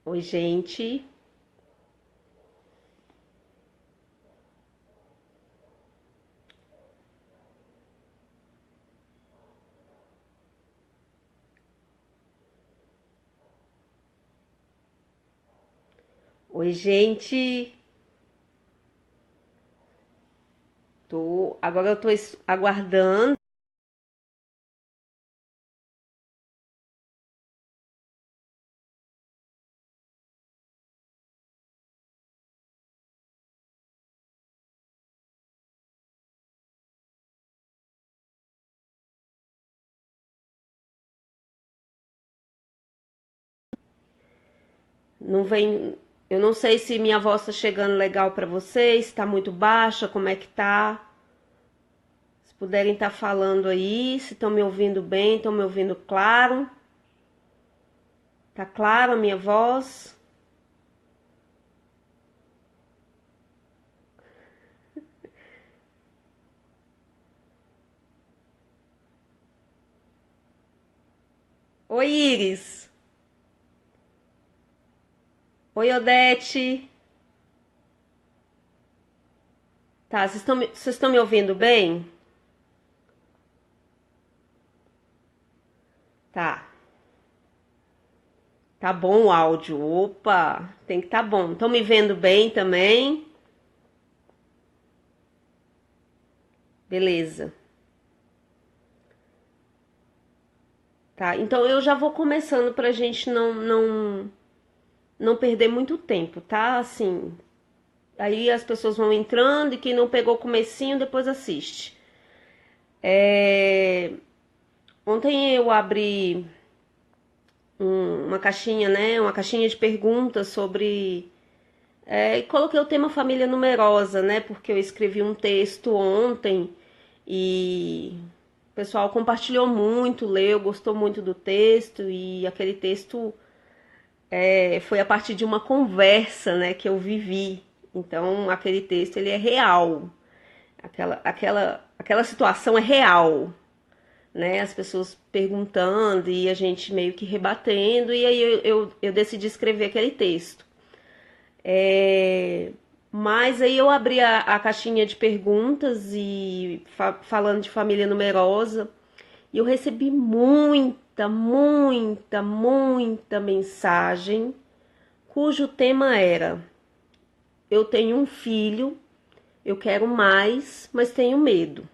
Oi, gente. Oi, gente. Agora eu tô aguardando. Não vem, eu não sei se minha voz tá chegando legal pra vocês, tá muito baixa, como é que tá? Se puderem estar falando aí, se estão me ouvindo bem, estão me ouvindo claro? Tá claro a minha voz? Oi, Iris. Oi, Odete. Tá, vocês estão me ouvindo bem? Tá. Tá bom o áudio. Opa, tem que tá bom. Estão me vendo bem também? Beleza. Tá, então eu já vou começando pra gente não perder muito tempo, tá? Assim, aí as pessoas vão entrando e quem não pegou o comecinho depois assiste. É, Ontem eu abri uma caixinha, né? Uma caixinha de perguntas sobre. E coloquei o tema família numerosa, né? Porque eu escrevi um texto ontem e o pessoal compartilhou muito, leu, gostou muito do texto e aquele texto foi a partir de uma conversa, né, que eu vivi. Então, aquele texto ele é real. Aquela situação é real, né? As pessoas perguntando e a gente meio que rebatendo, e aí eu decidi escrever aquele texto. Mas aí eu abri a caixinha de perguntas e falando de família numerosa, e eu recebi muita mensagem cujo tema era: eu tenho um filho, eu quero mais, mas tenho medo.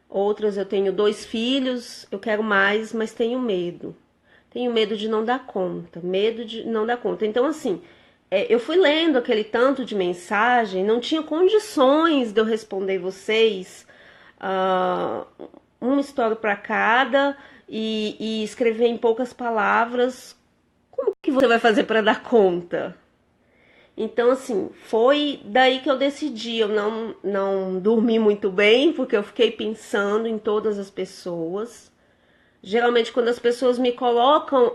Outras: eu tenho dois filhos, eu quero mais, mas tenho medo. Tenho medo de não dar conta, medo de não dar conta. Então, assim, eu fui lendo aquele tanto de mensagem, não tinha condições de eu responder vocês ah, uma história para cada e escrever em poucas palavras. Como que você vai fazer para dar conta? Então, assim, foi daí que eu decidi. Eu não dormi muito bem, porque eu fiquei pensando em todas as pessoas. Geralmente, quando as pessoas me colocam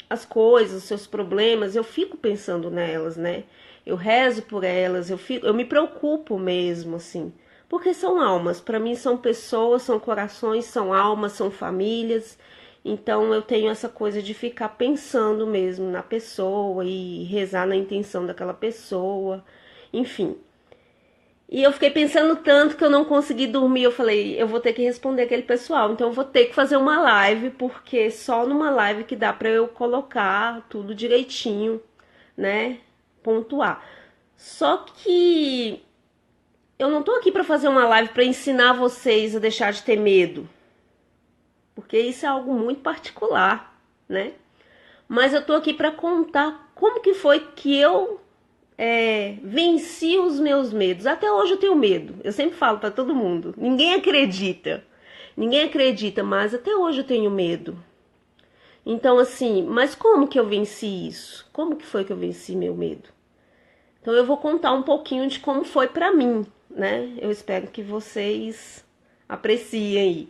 as coisas, os seus problemas, eu fico pensando nelas, né? Eu rezo por elas, eu me preocupo mesmo, assim. Porque são almas, para mim são pessoas, são corações, são almas, são famílias. Então eu tenho essa coisa de ficar pensando mesmo na pessoa e rezar na intenção daquela pessoa, enfim. E eu fiquei pensando tanto que eu não consegui dormir. Eu falei, eu vou ter que responder aquele pessoal. Então eu vou ter que fazer uma live, porque só numa live que dá pra eu colocar tudo direitinho, né? Pontuar. Só que eu não tô aqui pra fazer uma live pra ensinar vocês a deixar de ter medo, porque isso é algo muito particular, né? Mas eu tô aqui pra contar como que foi que eu venci os meus medos. Até hoje eu tenho medo. Eu sempre falo para todo mundo. Ninguém acredita. Ninguém acredita, mas até hoje eu tenho medo. Então, assim, mas como que eu venci isso? Como que foi que eu venci meu medo? Então eu vou contar um pouquinho de como foi para mim, né? Eu espero que vocês apreciem aí.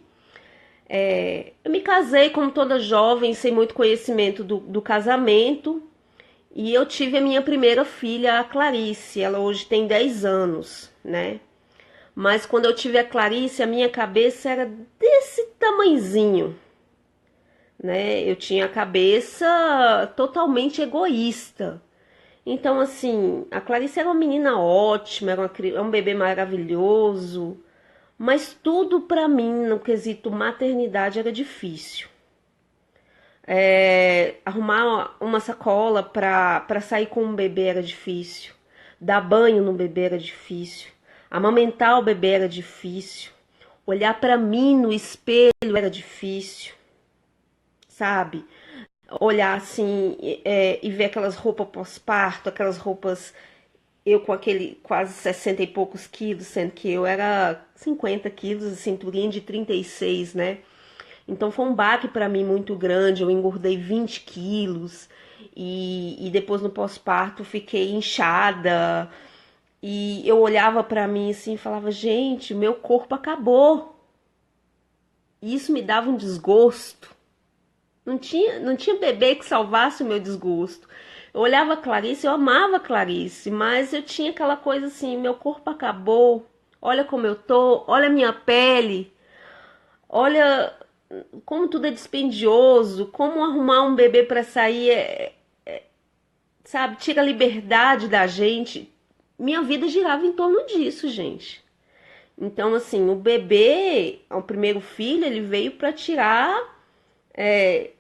Eu me casei como toda jovem, sem muito conhecimento do casamento. E eu tive a minha primeira filha, a Clarice. Ela hoje tem 10 anos, né? Mas quando eu tive a Clarice, a minha cabeça era desse tamanzinho, né? Eu tinha a cabeça totalmente egoísta. Então, assim, a Clarice era uma menina ótima, era um bebê maravilhoso, mas tudo pra mim, no quesito maternidade, era difícil. Arrumar uma sacola pra sair com um bebê era difícil. Dar banho no bebê era difícil. Amamentar o bebê era difícil. Olhar pra mim no espelho era difícil, sabe? Olhar assim e ver aquelas roupas pós-parto, aquelas roupas, eu com aquele quase 60 e poucos quilos, sendo que eu era 50 quilos, cinturinha de 36, né? Então foi um baque para mim muito grande, eu engordei 20 quilos e depois no pós-parto fiquei inchada e eu olhava para mim assim e falava, gente, meu corpo acabou. E isso me dava um desgosto. Não tinha bebê que salvasse o meu desgosto. Eu olhava a Clarice, eu amava a Clarice, mas eu tinha aquela coisa assim, meu corpo acabou, olha como eu tô, olha a minha pele, olha como tudo é dispendioso, como arrumar um bebê para sair, sabe, tira a liberdade da gente. Minha vida girava em torno disso, gente. Então, assim, o bebê, o primeiro filho, ele veio para tirar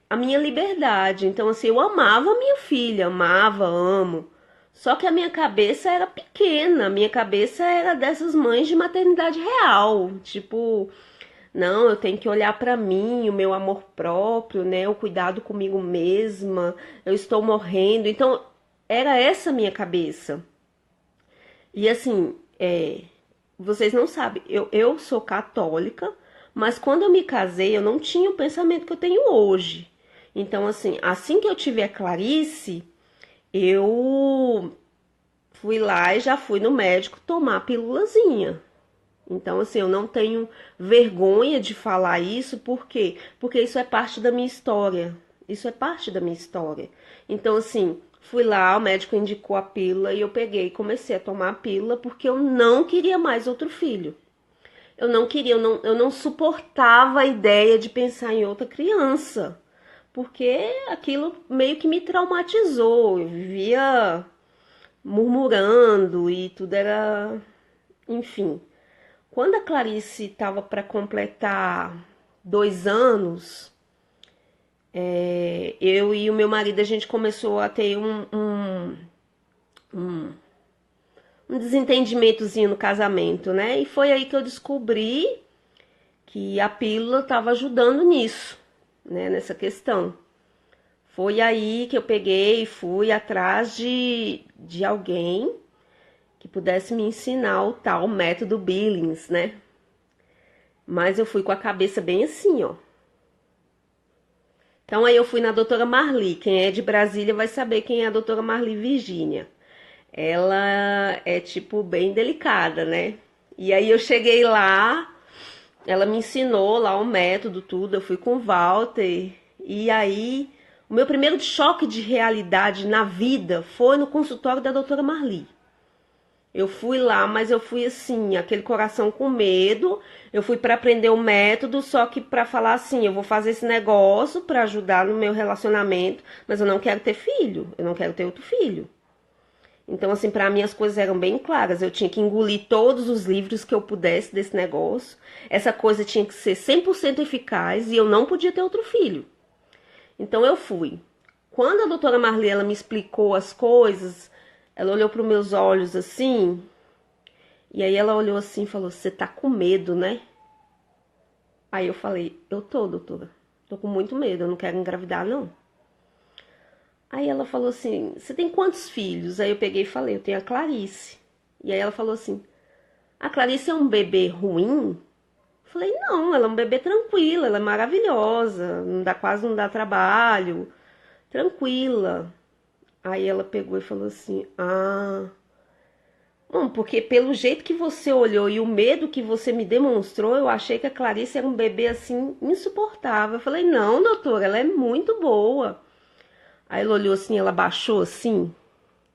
a minha liberdade. Então, assim, eu amava a minha filha, amava, amo. Só que a minha cabeça era pequena, a minha cabeça era dessas mães de maternidade real. Tipo, não, eu tenho que olhar pra mim, o meu amor próprio, né? O cuidado comigo mesma, eu estou morrendo. Então, era essa a minha cabeça. E assim, vocês não sabem, eu sou católica, mas quando eu me casei, eu não tinha o pensamento que eu tenho hoje. Então, assim que eu tive a Clarice, eu fui lá e já fui no médico tomar a pílulazinha. Então, assim, eu não tenho vergonha de falar isso, por quê? Porque isso é parte da minha história. Isso é parte da minha história. Então, assim, fui lá, o médico indicou a pílula e eu peguei e comecei a tomar a pílula porque eu não queria mais outro filho. Eu não queria, eu não suportava a ideia de pensar em outra criança, porque aquilo meio que me traumatizou. Eu vivia murmurando e tudo era, enfim. Quando a Clarice estava para completar 2 anos, eu e o meu marido a gente começou a ter um desentendimentozinho no casamento, né? E foi aí que eu descobri que a pílula estava ajudando nisso, né? Nessa questão. Foi aí que eu peguei e fui atrás de alguém que pudesse me ensinar o tal método Billings, né? Mas eu fui com a cabeça bem assim, ó. Então aí eu fui na doutora Marli. Quem é de Brasília vai saber quem é a doutora Marli Virgínia. Ela é tipo bem delicada, né? E aí eu cheguei lá, ela me ensinou lá o método, tudo. Eu fui com o Walter. E aí o meu primeiro choque de realidade na vida foi no consultório da doutora Marli. Eu fui lá, mas eu fui assim, aquele coração com medo. Eu fui para aprender o método, só que para falar assim, eu vou fazer esse negócio para ajudar no meu relacionamento, mas eu não quero ter filho, eu não quero ter outro filho. Então, assim, para mim as coisas eram bem claras. Eu tinha que engolir todos os livros que eu pudesse desse negócio. Essa coisa tinha que ser 100% eficaz e eu não podia ter outro filho. Então eu fui. Quando a doutora Marli, ela me explicou as coisas, ela olhou para os meus olhos assim, e aí ela olhou assim e falou, você tá com medo, né? Aí eu falei, eu tô, doutora. Tô com muito medo, eu não quero engravidar, não. Aí ela falou assim, você tem quantos filhos? Aí eu peguei e falei, eu tenho a Clarice. E aí ela falou assim, a Clarice é um bebê ruim? Eu falei, não, ela é um bebê tranquila, ela é maravilhosa, quase não dá trabalho, tranquila. Aí ela pegou e falou assim, bom, porque pelo jeito que você olhou e o medo que você me demonstrou, eu achei que a Clarice era um bebê assim insuportável. Eu falei, não, doutora, ela é muito boa. Aí ela olhou assim, ela baixou assim,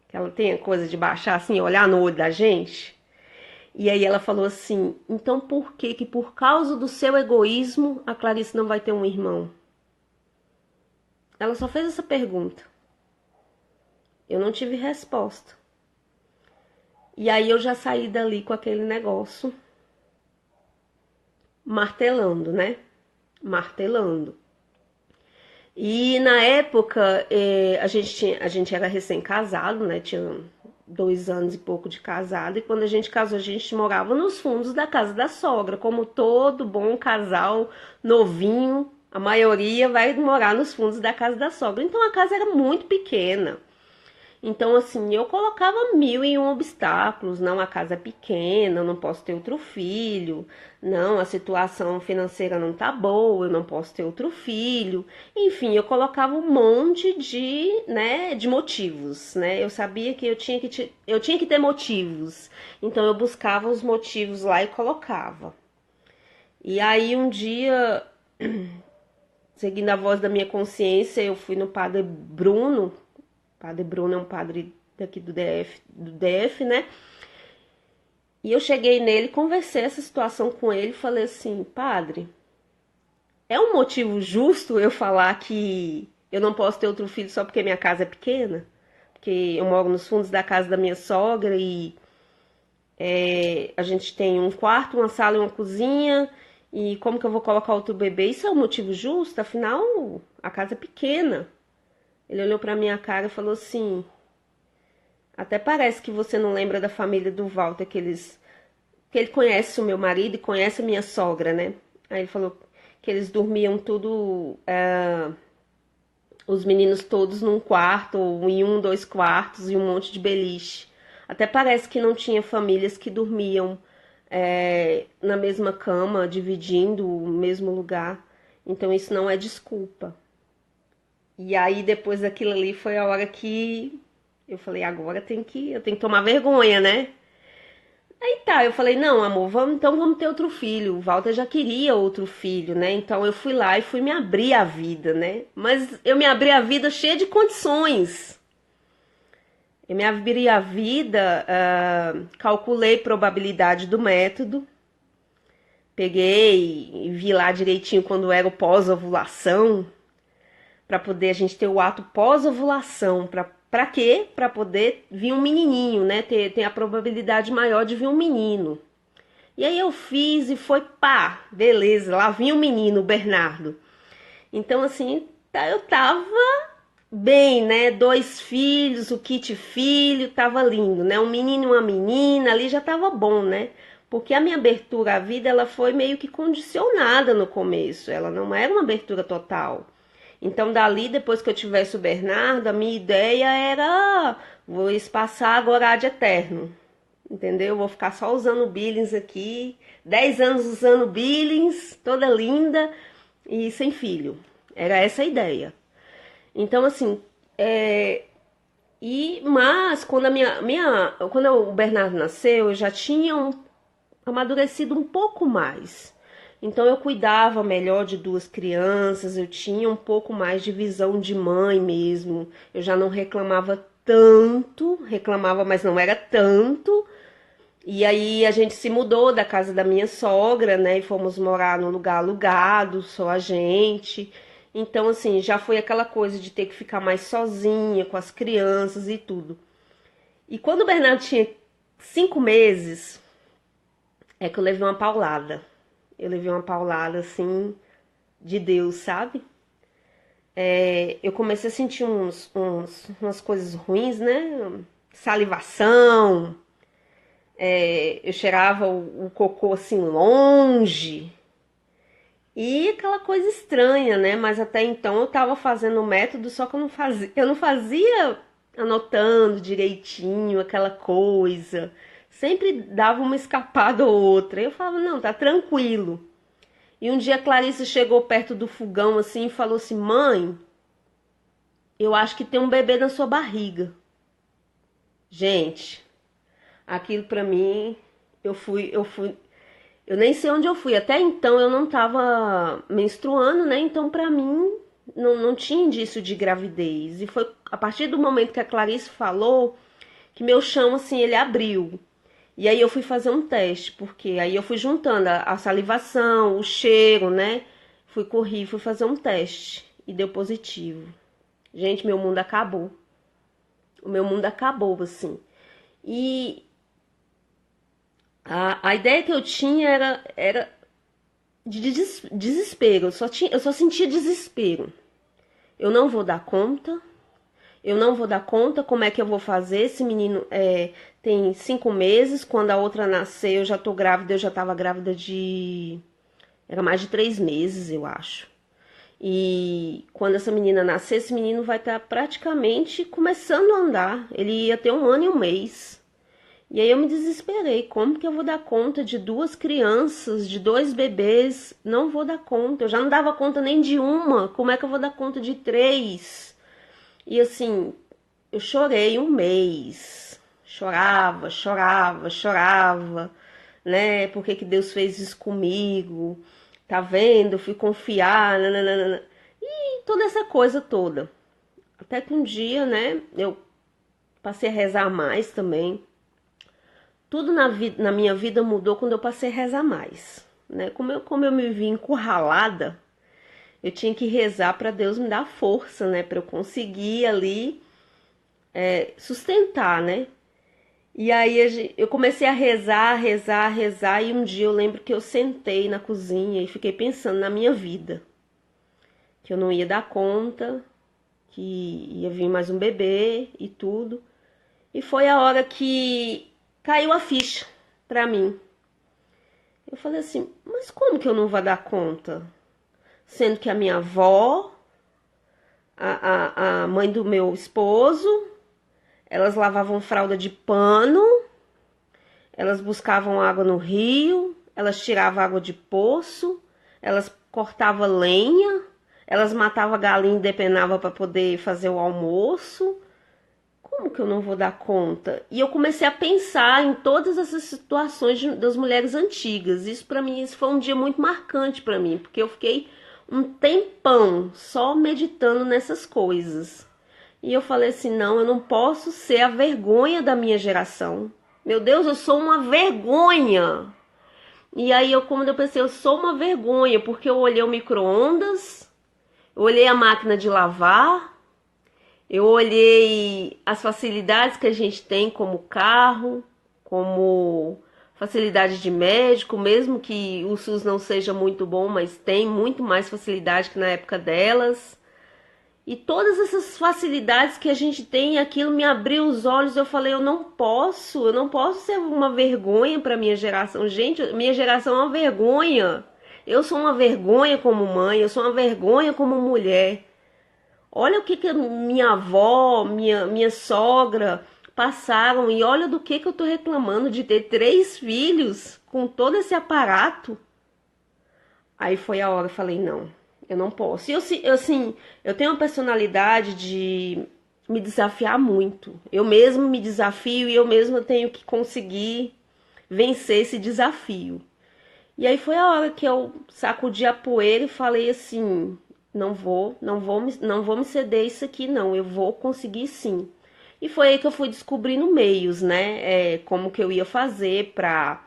que ela tem a coisa de baixar assim, olhar no olho da gente. E aí ela falou assim, então por que por causa do seu egoísmo a Clarice não vai ter um irmão? Ela só fez essa pergunta. Eu não tive resposta. E aí eu já saí dali com aquele negócio martelando, né? Martelando. E na época a gente era recém-casado, né? Tinha 2 anos e pouco de casado. E quando a gente casou, a gente morava nos fundos da casa da sogra. Como todo bom casal novinho, a maioria vai morar nos fundos da casa da sogra. Então a casa era muito pequena. Então, assim, eu colocava 1001 obstáculos. Não, a casa é pequena, eu não posso ter outro filho. Não, a situação financeira não tá boa, eu não posso ter outro filho. Enfim, eu colocava um monte de motivos, né? Eu sabia que eu tinha que ter motivos. Então, eu buscava os motivos lá e colocava. E aí, um dia, seguindo a voz da minha consciência, eu fui no padre Bruno. Padre Bruno é um padre daqui do DF, né? E eu cheguei nele, conversei essa situação com ele, falei assim, padre, é um motivo justo eu falar que eu não posso ter outro filho só porque minha casa é pequena? Porque eu moro nos fundos da casa da minha sogra e a gente tem um quarto, uma sala e uma cozinha, e como que eu vou colocar outro bebê? Isso é um motivo justo? Afinal, a casa é pequena. Ele olhou pra minha cara e falou assim, até parece que você não lembra da família do Walter, que ele conhece o meu marido e conhece a minha sogra, né? Aí ele falou que eles dormiam tudo, os meninos todos num quarto, ou em 2 quartos e um monte de beliche. Até parece que não tinha famílias que dormiam na mesma cama, dividindo o mesmo lugar. Então isso não é desculpa. E aí, depois daquilo ali, foi a hora que eu falei, agora eu tenho que tomar vergonha, né? Aí tá, eu falei, não, amor, então vamos ter outro filho. O Walter já queria outro filho, né? Então eu fui lá e fui me abrir a vida, né? Mas eu me abri a vida cheia de condições. Eu me abri a vida, calculei probabilidade do método. Peguei e vi lá direitinho quando era o pós-ovulação. Para poder a gente ter o ato pós-ovulação. Para quê? Para poder vir um menininho, né? Ter a probabilidade maior de vir um menino. E aí eu fiz e foi pá, beleza, lá vinha um menino, o Bernardo. Então, assim, eu tava bem, né? 2 filhos, o kit filho, tava lindo, né? Um menino e uma menina, ali já tava bom, né? Porque a minha abertura à vida, ela foi meio que condicionada no começo. Ela não era uma abertura total. Então, dali, depois que eu tivesse o Bernardo, a minha ideia era, vou espaçar agora ad eterno, entendeu? Vou ficar só usando o Billings aqui, 10 anos usando o Billings, toda linda e sem filho. Era essa a ideia. Então, assim, mas quando quando o Bernardo nasceu, eu já tinha amadurecido um pouco mais. Então eu cuidava melhor de 2 crianças, eu tinha um pouco mais de visão de mãe mesmo. Eu já não reclamava tanto, reclamava, mas não era tanto. E aí a gente se mudou da casa da minha sogra, né? E fomos morar num lugar alugado, só a gente. Então, assim, já foi aquela coisa de ter que ficar mais sozinha com as crianças e tudo. E quando o Bernardo tinha 5 meses, é que eu levei uma paulada. Eu levei uma paulada, assim, de Deus, sabe? Eu comecei a sentir umas coisas ruins, né? Salivação. Eu cheirava o cocô, assim, longe. E aquela coisa estranha, né? Mas até então eu tava fazendo o método, só que eu não fazia anotando direitinho aquela coisa. Sempre dava uma escapada ou outra. Eu falava, não, tá tranquilo. E um dia a Clarice chegou perto do fogão assim e falou assim, mãe, eu acho que tem um bebê na sua barriga. Gente, aquilo pra mim, eu nem sei onde eu fui. Até então eu não tava menstruando, né? Então pra mim não tinha indício de gravidez. E foi a partir do momento que a Clarice falou que meu chão, assim, ele abriu. E aí eu fui fazer um teste, porque aí eu fui juntando a salivação, o cheiro, né? Fui fazer um teste e deu positivo. Gente, meu mundo acabou. O meu mundo acabou, assim. E a ideia que eu tinha era de desespero. Eu só sentia desespero. Eu não vou dar conta. Eu não vou dar conta. Como é que eu vou fazer? Esse menino tem 5 meses. Quando a outra nascer, eu já tô grávida. Eu já tava grávida de... Era mais de 3 meses, eu acho. E quando essa menina nascer, esse menino vai estar praticamente começando a andar. Ele ia ter 1 ano e 1 mês. E aí eu me desesperei. Como que eu vou dar conta de 2 crianças, de 2 bebês? Não vou dar conta. Eu já não dava conta nem de uma. Como é que eu vou dar conta de 3? E assim, eu chorei 1 mês. Chorava, chorava, chorava, né? Por que que Deus fez isso comigo? Tá vendo? Eu fui confiar, nananana. E toda essa coisa toda. Até que um dia, né, eu passei a rezar mais também. Tudo na minha vida mudou quando eu passei a rezar mais, né? Como eu me vi encurralada, eu tinha que rezar para Deus me dar força, né? Para eu conseguir ali sustentar, né? E aí eu comecei a rezar, rezar, rezar, e um dia eu lembro que eu sentei na cozinha e fiquei pensando na minha vida, que eu não ia dar conta, que ia vir mais um bebê e tudo. E foi a hora que caiu a ficha pra mim. Eu falei assim, mas como que eu não vou dar conta? Sendo que a minha avó, a mãe do meu esposo, elas lavavam fralda de pano, elas buscavam água no rio, elas tiravam água de poço, elas cortavam lenha, elas matavam galinha e depenavam para poder fazer o almoço. Como que eu não vou dar conta? E eu comecei a pensar em todas essas situações das mulheres antigas. Isso para mim, isso foi um dia muito marcante para mim, porque eu fiquei um tempão só meditando nessas coisas. E eu falei assim, não, eu não posso ser a vergonha da minha geração. Meu Deus, eu sou uma vergonha. E aí quando eu pensei, eu sou uma vergonha, porque eu olhei o micro-ondas, eu olhei a máquina de lavar, eu olhei as facilidades que a gente tem como carro, como facilidade de médico, mesmo que o SUS não seja muito bom, mas tem muito mais facilidade que na época delas. E todas essas facilidades que a gente tem, aquilo me abriu os olhos. Eu falei, eu não posso ser uma vergonha para minha geração. Gente, minha geração é uma vergonha. Eu sou uma vergonha como mãe, eu sou uma vergonha como mulher. Olha o que que minha avó, minha sogra passaram e olha do que eu tô reclamando de ter 3 filhos com todo esse aparato. Aí foi a hora, eu falei, não, eu não posso. E assim, eu tenho uma personalidade de me desafiar muito. Eu mesmo me desafio e eu mesma tenho que conseguir vencer esse desafio. E aí foi a hora que eu sacudi a poeira e falei assim, não vou me ceder isso aqui não, eu vou conseguir sim. E foi aí que eu fui descobrindo meios, né? Como que eu ia fazer pra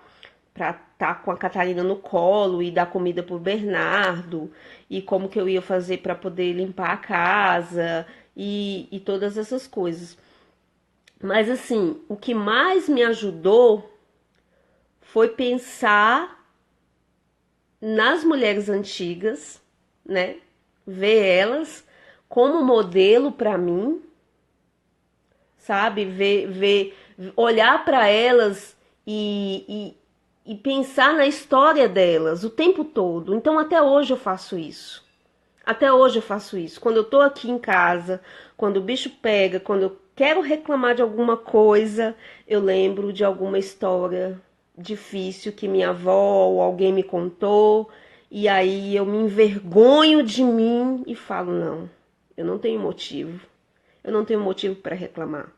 estar com a Catarina no colo e dar comida pro Bernardo, e como que eu ia fazer para poder limpar a casa e todas essas coisas. Mas assim, o que mais me ajudou foi pensar nas mulheres antigas, né? Ver elas como modelo para mim, sabe? Olhar para elas e pensar na história delas o tempo todo. Então até hoje eu faço isso. Até hoje eu faço isso. Quando eu tô aqui em casa, quando o bicho pega, quando eu quero reclamar de alguma coisa, eu lembro de alguma história difícil que minha avó ou alguém me contou, e aí eu me envergonho de mim e falo, não, eu não tenho motivo. Eu não tenho motivo para reclamar.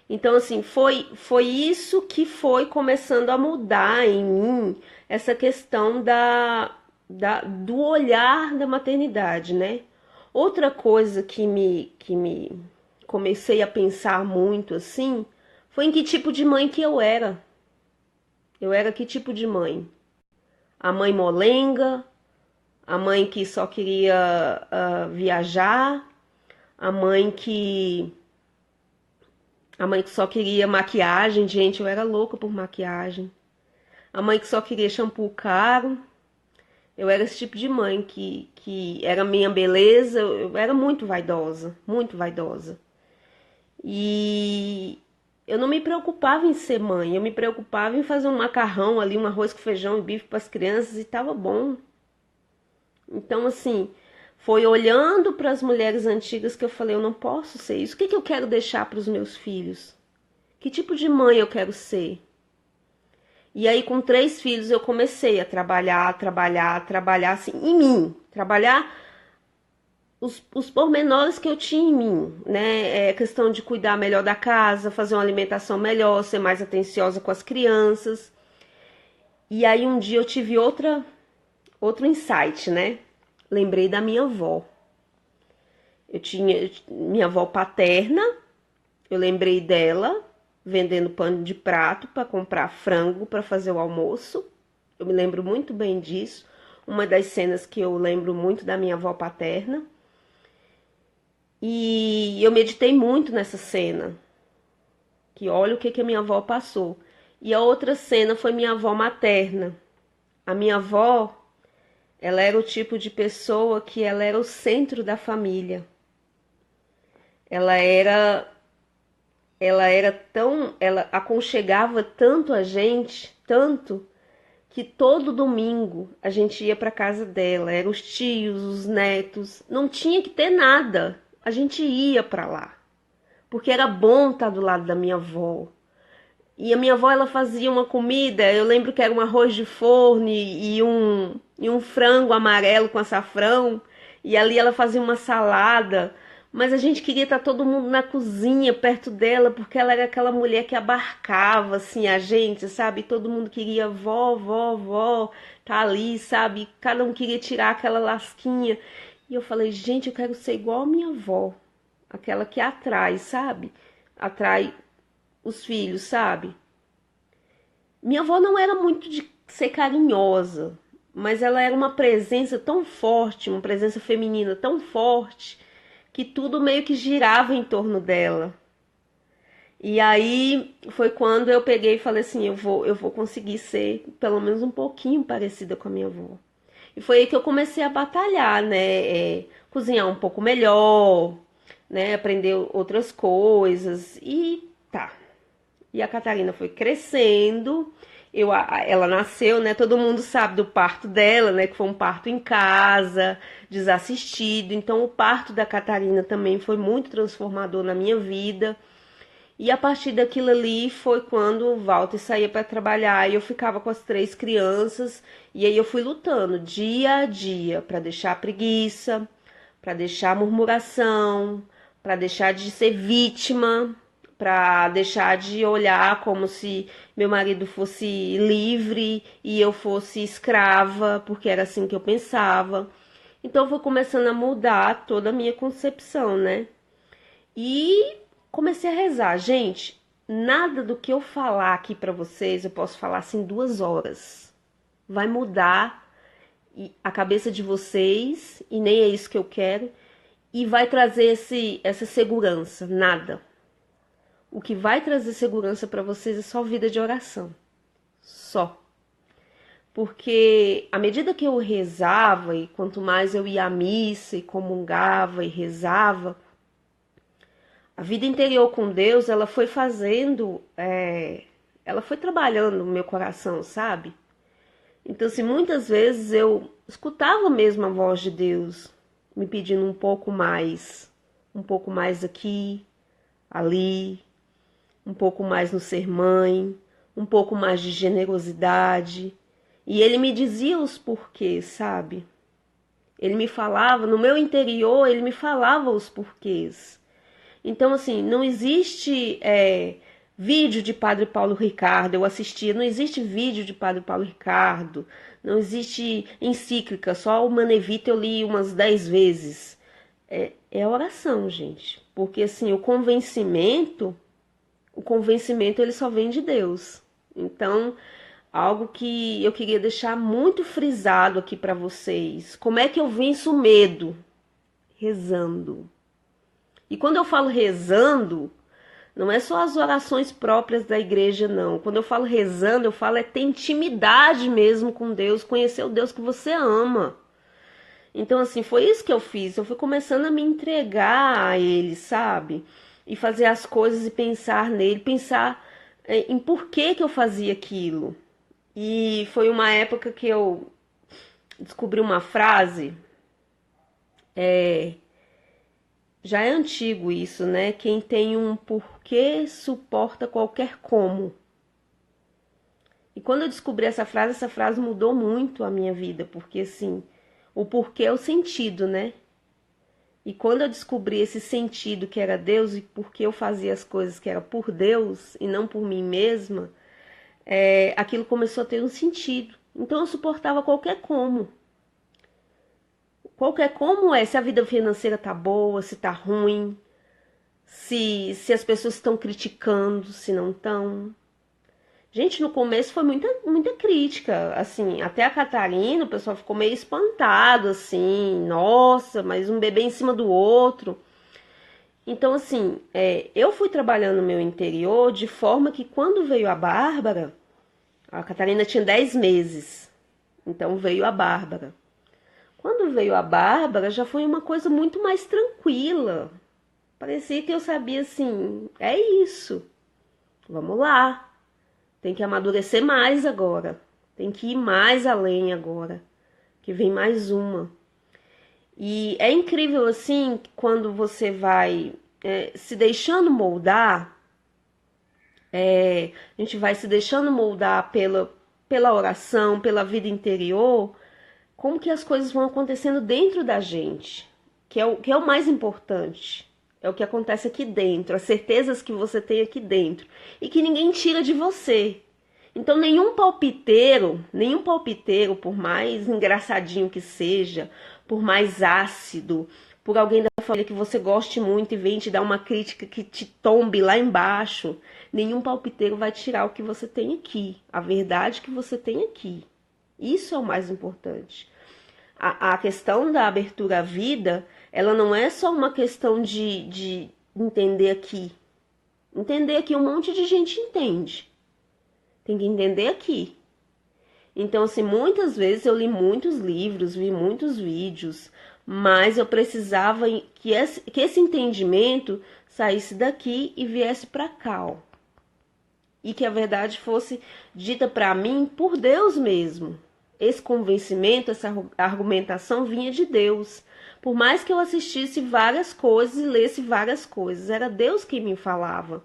Então, assim, foi isso que foi começando a mudar em mim essa questão do olhar da maternidade, né? Outra coisa que me comecei a pensar muito assim foi em que tipo de mãe que eu era. Eu era que tipo de mãe? A mãe molenga, a mãe que só queria viajar, A mãe que a mãe que só queria maquiagem, gente, eu era louca por maquiagem. A mãe que só queria shampoo caro. Eu era esse tipo de mãe que era minha beleza, eu era muito vaidosa, muito vaidosa. E eu não me preocupava em ser mãe, eu me preocupava em fazer um macarrão ali, um arroz com feijão e bife para as crianças e tava bom. Então, assim, foi olhando para as mulheres antigas que eu falei, eu não posso ser isso. O que eu quero deixar para os meus filhos? Que tipo de mãe eu quero ser? E aí, com 3 filhos, eu comecei a trabalhar, assim, em mim. Trabalhar os pormenores que eu tinha em mim, né? É questão de cuidar melhor da casa, fazer uma alimentação melhor, ser mais atenciosa com as crianças. E aí, um dia eu tive outro insight, né? Lembrei da minha avó. Eu tinha minha avó paterna, eu lembrei dela vendendo pano de prato para comprar frango para fazer o almoço. Eu me lembro muito bem disso. Uma das cenas que eu lembro muito da minha avó paterna. E eu meditei muito nessa cena. Que olha o que a minha avó passou. E a outra cena foi minha avó materna. A minha avó, ela era o tipo de pessoa que ela era o centro da família. Ela era ela aconchegava tanto a gente, tanto que todo domingo a gente ia para casa dela, eram os tios, os netos, não tinha que ter nada. A gente ia para lá, porque era bom estar do lado da minha avó. E a minha avó, ela fazia uma comida, eu lembro que era um arroz de forno e um frango amarelo com açafrão, e ali ela fazia uma salada. Mas a gente queria estar todo mundo na cozinha, perto dela, porque ela era aquela mulher que abarcava, assim, a gente, sabe? Todo mundo queria vó, tá ali, sabe? Cada um queria tirar aquela lasquinha. E eu falei, gente, eu quero ser igual a minha avó. Aquela que atrai, sabe? Atrai os filhos, sabe? Minha avó não era muito de ser carinhosa, mas ela era uma presença tão forte, uma presença feminina tão forte, que tudo meio que girava em torno dela. E aí foi quando eu peguei e falei assim, eu vou conseguir ser pelo menos um pouquinho parecida com a minha avó. E foi aí que eu comecei a batalhar, né? Cozinhar um pouco melhor, né? Aprender outras coisas e tá. E a Catarina foi crescendo. Ela nasceu, né? Todo mundo sabe do parto dela, né? Que foi um parto em casa, desassistido. Então, o parto da Catarina também foi muito transformador na minha vida. E a partir daquilo ali foi quando o Walter saía para trabalhar e eu ficava com as 3 crianças. E aí eu fui lutando dia a dia para deixar a preguiça, para deixar a murmuração, para deixar de ser vítima, para deixar de olhar como se meu marido fosse livre e eu fosse escrava, porque era assim que eu pensava. Então eu fui começando a mudar toda a minha concepção, né? E comecei a rezar. Gente, nada do que eu falar aqui para vocês eu posso falar assim 2 horas. Vai mudar a cabeça de vocês e nem é isso que eu quero. E vai trazer essa segurança, nada. O que vai trazer segurança para vocês é só vida de oração. Só. Porque à medida que eu rezava, e quanto mais eu ia à missa e comungava e rezava, a vida interior com Deus, ela foi fazendo, ela foi trabalhando no meu coração, sabe? Então, assim, muitas vezes eu escutava mesmo a voz de Deus, me pedindo um pouco mais aqui, ali, um pouco mais no ser mãe, um pouco mais de generosidade. E ele me dizia os porquês, sabe? Ele me falava, no meu interior, ele me falava os porquês. Então, assim, não existe vídeo de Padre Paulo Ricardo, eu assistia, não existe vídeo de Padre Paulo Ricardo, não existe encíclica, só o Manevita eu li umas 10 vezes. É oração, gente, porque assim, o convencimento ele só vem de Deus. Então, algo que eu queria deixar muito frisado aqui para vocês. Como é que eu venço o medo? Rezando. E quando eu falo rezando, não é só as orações próprias da igreja, não. Quando eu falo rezando, eu falo é ter intimidade mesmo com Deus, conhecer o Deus que você ama. Então, assim, foi isso que eu fiz. Eu fui começando a me entregar a Ele, sabe? E fazer as coisas e pensar nele, pensar em por que eu fazia aquilo. E foi uma época que eu descobri uma frase, já é antigo isso, né? Quem tem um porquê suporta qualquer como. E quando eu descobri essa frase mudou muito a minha vida, porque assim, o porquê é o sentido, né? E quando eu descobri esse sentido que era Deus e porque eu fazia as coisas que era por Deus e não por mim mesma, aquilo começou a ter um sentido. Então eu suportava qualquer como. Qualquer como se a vida financeira tá boa, se tá ruim, se as pessoas estão criticando, se não estão. Gente, no começo foi muita crítica, assim, até a Catarina, o pessoal ficou meio espantado, assim, nossa, mas um bebê em cima do outro. Então, assim, eu fui trabalhando no meu interior de forma que quando veio a Bárbara, a Catarina tinha 10 meses, então veio a Bárbara. Quando veio a Bárbara, já foi uma coisa muito mais tranquila. Parecia que eu sabia assim, é isso, vamos lá. Tem que amadurecer mais agora. Tem que ir mais além agora. Que vem mais uma. E é incrível assim, quando você vai se deixando moldar, a gente vai se deixando moldar pela oração, pela vida interior, como que as coisas vão acontecendo dentro da gente, que é o mais importante. É o que acontece aqui dentro, as certezas que você tem aqui dentro e que ninguém tira de você. Então nenhum palpiteiro, por mais engraçadinho que seja, por mais ácido, por alguém da família que você goste muito e vem te dar uma crítica que te tombe lá embaixo, nenhum palpiteiro vai tirar o que você tem aqui, a verdade que você tem aqui. Isso é o mais importante. A questão da abertura à vida, ela não é só uma questão de entender aqui. Entender aqui um monte de gente entende. Tem que entender aqui. Então, assim, muitas vezes eu li muitos livros, vi muitos vídeos, mas eu precisava que esse entendimento saísse daqui e viesse para cá, ó. E que a verdade fosse dita para mim por Deus mesmo. Esse convencimento, essa argumentação vinha de Deus. Por mais que eu assistisse várias coisas e lesse várias coisas, era Deus quem me falava.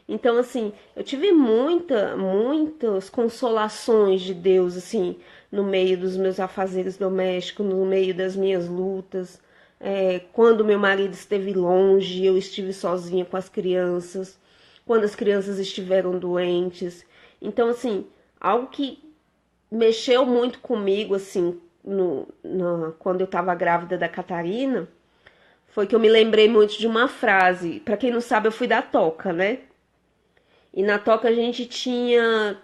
Então, assim, eu tive muitas consolações de Deus, assim, no meio dos meus afazeres domésticos, no meio das minhas lutas. Quando meu marido esteve longe, eu estive sozinha com as crianças. Quando as crianças estiveram doentes. Então, assim, algo que mexeu muito comigo, assim, quando eu estava grávida da Catarina, foi que eu me lembrei muito de uma frase. Para quem não sabe, eu fui da Toca, né? E na Toca a gente tinha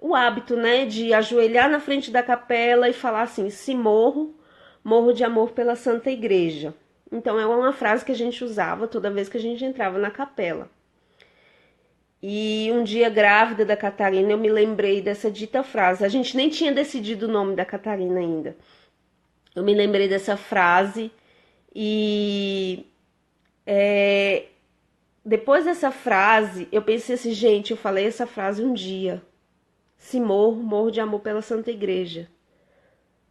o hábito, né, de ajoelhar na frente da capela e falar assim, se morro, morro de amor pela Santa Igreja. Então é uma frase que a gente usava toda vez que a gente entrava na capela. E um dia grávida da Catarina eu me lembrei dessa dita frase. A gente nem tinha decidido o nome da Catarina ainda. Eu me lembrei dessa frase e depois dessa frase, eu pensei assim, gente, eu falei essa frase um dia. Se morro, morro de amor pela Santa Igreja.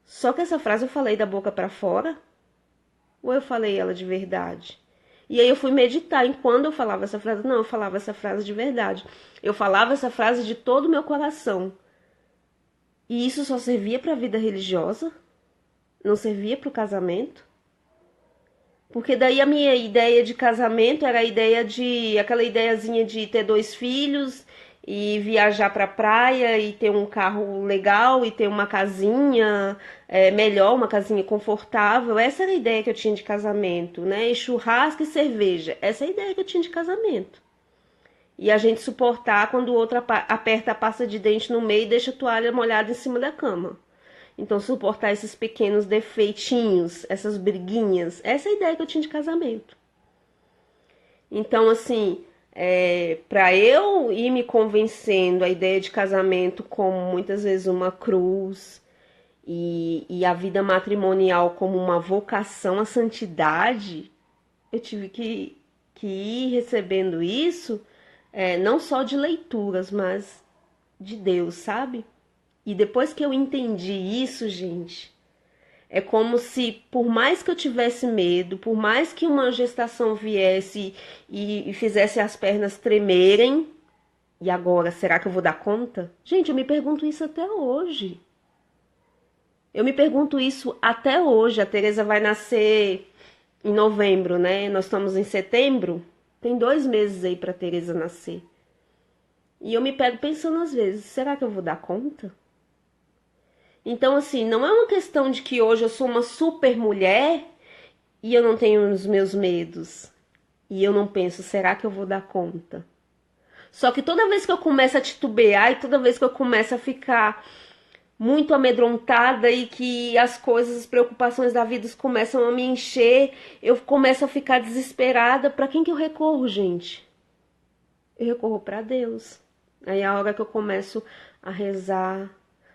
Só que essa frase eu falei da boca para fora? Ou eu falei ela de verdade? E aí eu fui meditar em quando eu falava essa frase. Não, eu falava essa frase de verdade. Eu falava essa frase de todo o meu coração. E isso só servia para a vida religiosa? Não servia para o casamento? Porque daí a minha ideia de casamento era a ideia aquela ideiazinha de ter 2 filhos e viajar pra praia e ter um carro legal e ter uma casinha melhor, uma casinha confortável. Essa era a ideia que eu tinha de casamento, né? E churrasco e cerveja. Essa é a ideia que eu tinha de casamento. E a gente suportar quando o outro aperta a pasta de dente no meio e deixa a toalha molhada em cima da cama. Então, suportar esses pequenos defeitinhos, essas briguinhas, essa é a ideia que eu tinha de casamento. Então, assim, para eu ir me convencendo a ideia de casamento como muitas vezes uma cruz e a vida matrimonial como uma vocação à santidade, eu tive que ir recebendo isso, não só de leituras, mas de Deus, sabe? E depois que eu entendi isso, gente, é como se, por mais que eu tivesse medo, por mais que uma gestação viesse e fizesse as pernas tremerem, e agora, será que eu vou dar conta? Gente, eu me pergunto isso até hoje. Eu me pergunto isso até hoje. A Tereza vai nascer em novembro, né? Nós estamos em setembro. Tem 2 meses aí pra Tereza nascer. E eu me pego pensando às vezes, será que eu vou dar conta? Então, assim, não é uma questão de que hoje eu sou uma super mulher e eu não tenho os meus medos. E eu não penso, será que eu vou dar conta? Só que toda vez que eu começo a titubear e toda vez que eu começo a ficar muito amedrontada e que as coisas, as preocupações da vida começam a me encher, eu começo a ficar desesperada. Pra quem que eu recorro, gente? Eu recorro pra Deus. Aí é a hora que eu começo a rezar,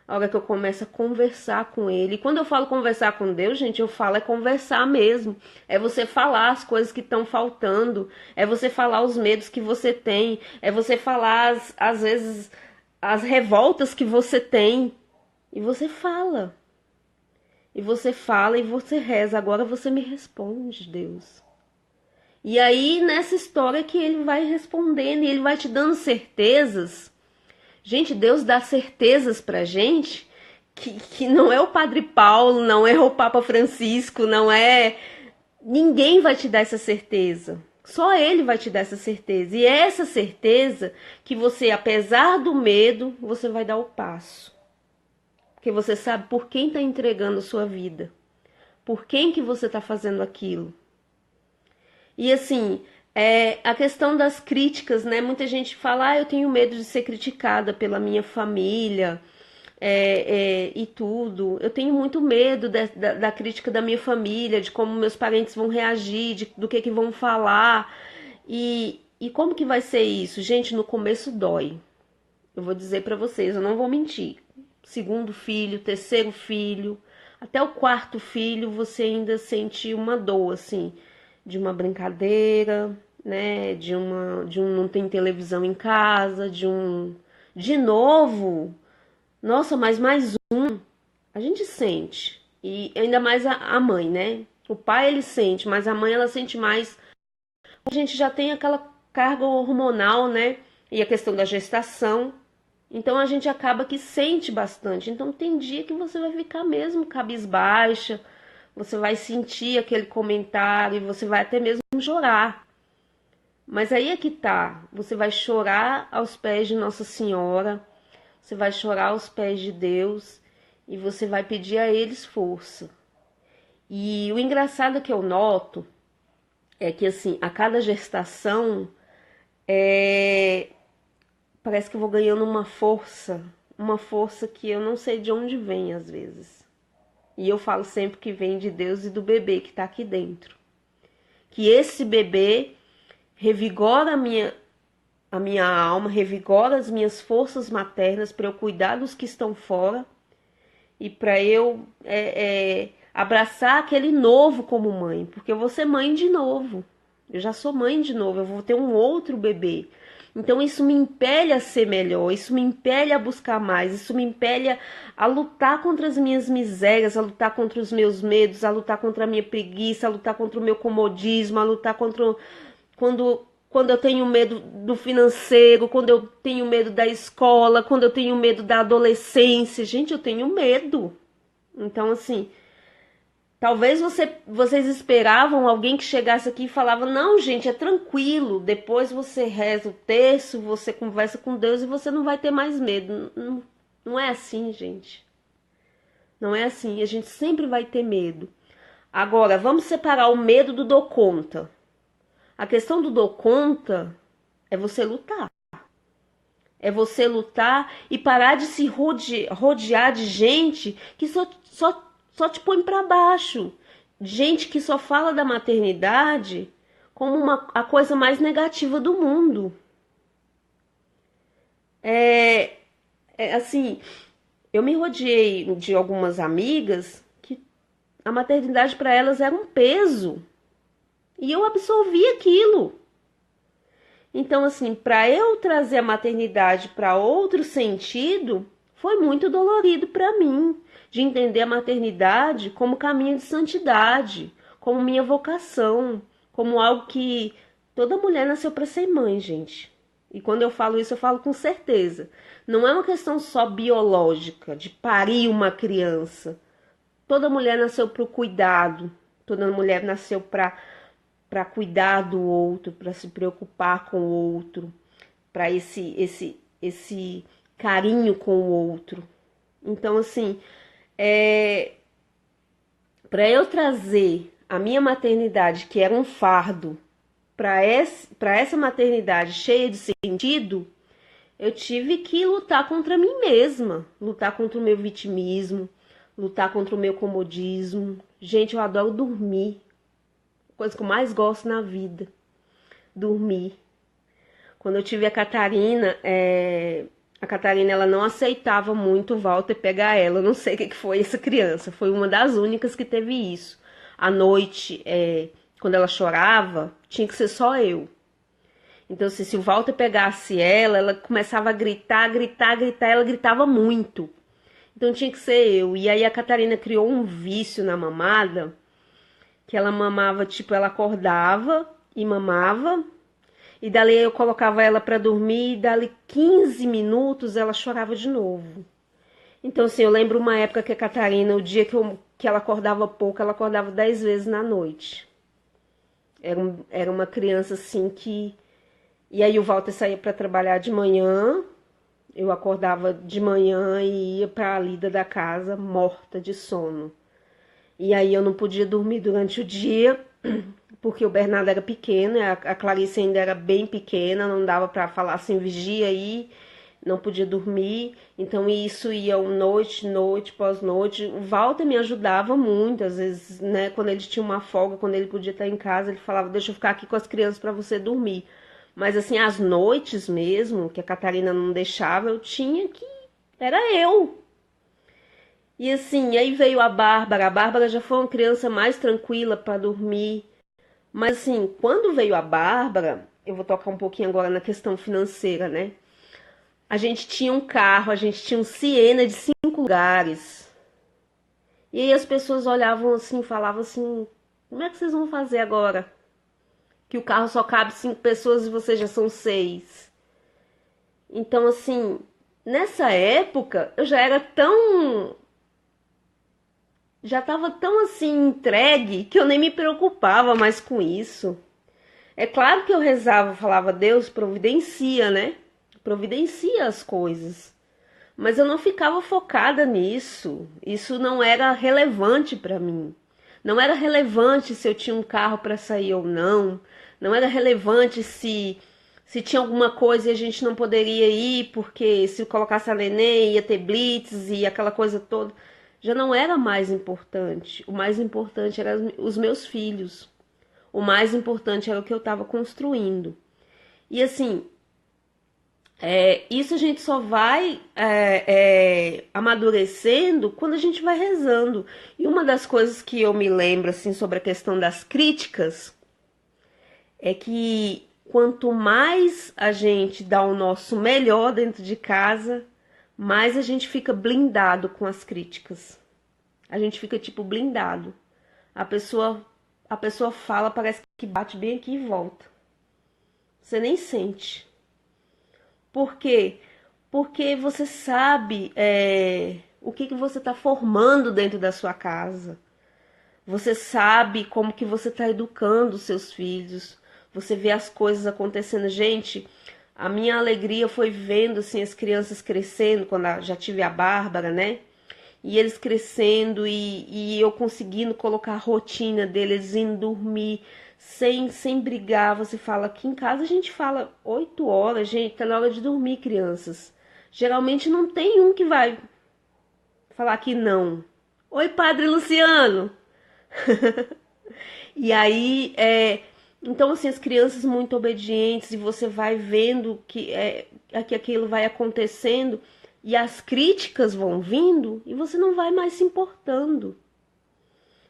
a hora que eu começo a conversar com Ele. E quando eu falo conversar com Deus, gente, eu falo é conversar mesmo. É você falar as coisas que estão faltando. É você falar os medos que você tem. É você falar, às vezes, as revoltas que você tem. E você fala. E você fala e você reza. Agora você me responde, Deus. E aí, nessa história que Ele vai respondendo e Ele vai te dando certezas. Gente, Deus dá certezas pra gente que não é o Padre Paulo, não é o Papa Francisco, não é... Ninguém vai te dar essa certeza. Só Ele vai te dar essa certeza. E é essa certeza que você, apesar do medo, você vai dar o passo. Porque você sabe por quem está entregando sua vida. Por quem que você está fazendo aquilo. E assim, a questão das críticas, né? Muita gente fala, eu tenho medo de ser criticada pela minha família e tudo. Eu tenho muito medo da crítica da minha família, de como meus parentes vão reagir, do que vão falar. E como que vai ser isso? Gente, no começo dói. Eu vou dizer pra vocês, eu não vou mentir. Segundo filho, terceiro filho, até o quarto filho, você ainda sente uma dor, assim, de uma brincadeira, né, de um não tem televisão em casa, de novo, nossa, mas mais a gente sente, e ainda mais a mãe, né, o pai ele sente, mas a mãe ela sente mais, a gente já tem aquela carga hormonal, né, e a questão da gestação, então a gente acaba que sente bastante, então tem dia que você vai ficar mesmo cabisbaixa, você vai sentir aquele comentário e você vai até mesmo chorar. Mas aí é que tá, você vai chorar aos pés de Nossa Senhora, você vai chorar aos pés de Deus e você vai pedir a eles força. E o engraçado que eu noto é que assim, a cada gestação parece que eu vou ganhando uma força que eu não sei de onde vem às vezes. E eu falo sempre que vem de Deus e do bebê que está aqui dentro. Que esse bebê revigora a minha alma, revigora as minhas forças maternas para eu cuidar dos que estão fora e para eu abraçar aquele novo como mãe, porque eu vou ser mãe de novo. Eu já sou mãe de novo, eu vou ter um outro bebê. Então isso me impele a ser melhor, isso me impele a buscar mais, isso me impele a lutar contra as minhas misérias, a lutar contra os meus medos, a lutar contra a minha preguiça, a lutar contra o meu comodismo, a lutar contra quando eu tenho medo do financeiro, quando eu tenho medo da escola, quando eu tenho medo da adolescência. Gente, eu tenho medo. Então, assim, talvez vocês esperavam alguém que chegasse aqui e falava, não, gente, é tranquilo, depois você reza o terço, você conversa com Deus e você não vai ter mais medo. Não, não é assim, gente. Não é assim, a gente sempre vai ter medo. Agora, vamos separar o medo do dou conta. A questão do dou conta é você lutar. É você lutar e parar de se rodear de gente que só te põe para baixo. Gente que só fala da maternidade como a coisa mais negativa do mundo. Assim, eu me rodeei de algumas amigas que a maternidade para elas era um peso. E eu absorvi aquilo. Então, assim, para eu trazer a maternidade para outro sentido, foi muito dolorido para mim, de entender a maternidade como caminho de santidade, como minha vocação, como algo que toda mulher nasceu para ser mãe, gente. E quando eu falo isso, eu falo com certeza. Não é uma questão só biológica, de parir uma criança. Toda mulher nasceu para o cuidado, toda mulher nasceu para cuidar do outro, para se preocupar com o outro, para esse carinho com o outro. Então, assim, para eu trazer a minha maternidade, que era um fardo, para essa maternidade cheia de sentido, eu tive que lutar contra mim mesma, lutar contra o meu vitimismo, lutar contra o meu comodismo. Gente, eu adoro dormir. Coisa que eu mais gosto na vida, dormir. Quando eu tive a Catarina ela não aceitava muito o Walter pegar ela. Eu não sei o que foi essa criança, foi uma das únicas que teve isso. À noite, quando ela chorava, tinha que ser só eu. Então, assim, se o Walter pegasse ela começava a gritar, ela gritava muito. Então tinha que ser eu. E aí a Catarina criou um vício na mamada, que ela mamava, tipo, ela acordava e mamava, e dali eu colocava ela para dormir, e dali 15 minutos ela chorava de novo. Então, assim, eu lembro uma época que a Catarina, o dia que ela acordava pouco, ela acordava 10 vezes na noite. Era uma criança, assim, que... E aí o Walter saía para trabalhar de manhã, eu acordava de manhã e ia para a lida da casa, morta de sono. E aí eu não podia dormir durante o dia, porque o Bernardo era pequeno, a Clarice ainda era bem pequena, não dava para falar assim, vigia aí, não podia dormir. Então isso ia noite, pós-noite. O Walter me ajudava muito, às vezes, né, quando ele tinha uma folga, quando ele podia estar em casa, ele falava, deixa eu ficar aqui com as crianças para você dormir. Mas assim, às noites mesmo, que a Catarina não deixava, eu tinha que... Era eu. E assim, aí veio a Bárbara já foi uma criança mais tranquila para dormir. Mas assim, quando veio a Bárbara, eu vou tocar um pouquinho agora na questão financeira, né? A gente tinha um carro, a gente tinha um Siena de 5 lugares. E aí as pessoas olhavam assim, falavam assim, como é que vocês vão fazer agora? Que o carro só cabe 5 pessoas e vocês já são 6. Então assim, nessa época, eu já estava tão assim entregue que eu nem me preocupava mais com isso. É claro que eu rezava, falava, Deus providencia, né? Providencia as coisas. Mas eu não ficava focada nisso. Isso não era relevante para mim. Não era relevante se eu tinha um carro para sair ou não. Não era relevante se tinha alguma coisa e a gente não poderia ir porque se colocasse a neném ia ter blitz e aquela coisa toda. Já não era mais importante. O mais importante eram os meus filhos. O mais importante era o que eu estava construindo. E assim, isso a gente só vai amadurecendo quando a gente vai rezando. E uma das coisas que eu me lembro assim, sobre a questão das críticas é que quanto mais a gente dá o nosso melhor dentro de casa, mais a gente fica blindado com as críticas. A gente fica tipo blindado. A pessoa fala, parece que bate bem aqui e volta. Você nem sente. Por quê? Porque você sabe o que você está formando dentro da sua casa. Você sabe como que você está educando os seus filhos. Você vê as coisas acontecendo. Gente, a minha alegria foi vendo assim, as crianças crescendo, quando já tive a Bárbara, né? e eles crescendo e eu conseguindo colocar a rotina deles indo dormir sem brigar. Você fala, aqui em casa a gente fala 8 horas, gente, tá na hora de dormir, crianças. Geralmente não tem um que vai falar que não. Oi, Padre Luciano! E aí, então assim, as crianças muito obedientes, e você vai vendo que aquilo vai acontecendo, e as críticas vão vindo, e você não vai mais se importando.